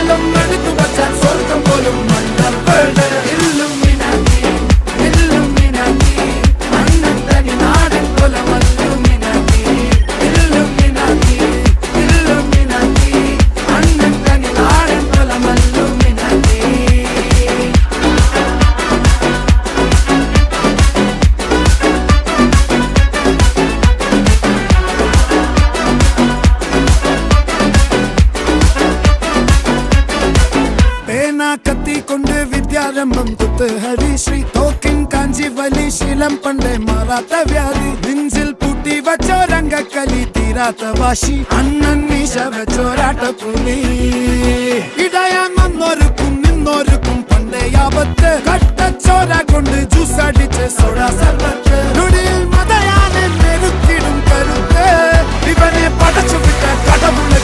കാലം എടുത്തു വച്ചാൽ സ്വർഗം പോലും മണ്ണപ്പേട് ഇല്ലുമിനാറ്റി ഇല്ലുമിനാറ്റി അണ്ണത്തനി നാടൻ കൊലമല്ലുമിനാറ്റി ഇല്ലുമിനാറ്റി ഇല്ലുമിനാറ്റി അണ്ണത്തനി നാടൻ കൊലമല്ലുമിനാറ്റി കത്തി കൊണ്ട് വിദ്യാരംഭം കുത്ത് ഹരിശ്രീ തോക്കിൻ കാഞ്ചി വലി ശീലം പണ്ടേ മാറാത്ത വ്യാധി നെഞ്ചിൽ പൂട്ടി വച്ചോരംഗക്കലി തീരാത്ത വാശി അണ്ണൻ മീശ വെച്ചോരാട്ട പുലി ഇടയാൻ വന്നോർക്കും നിന്നോർക്കും പണ്ടേ ആപത്ത് കട്ടച്ചോര കൊണ്ട് ജ്യൂസ് അടിച്ച് സോഡ സർബത്ത്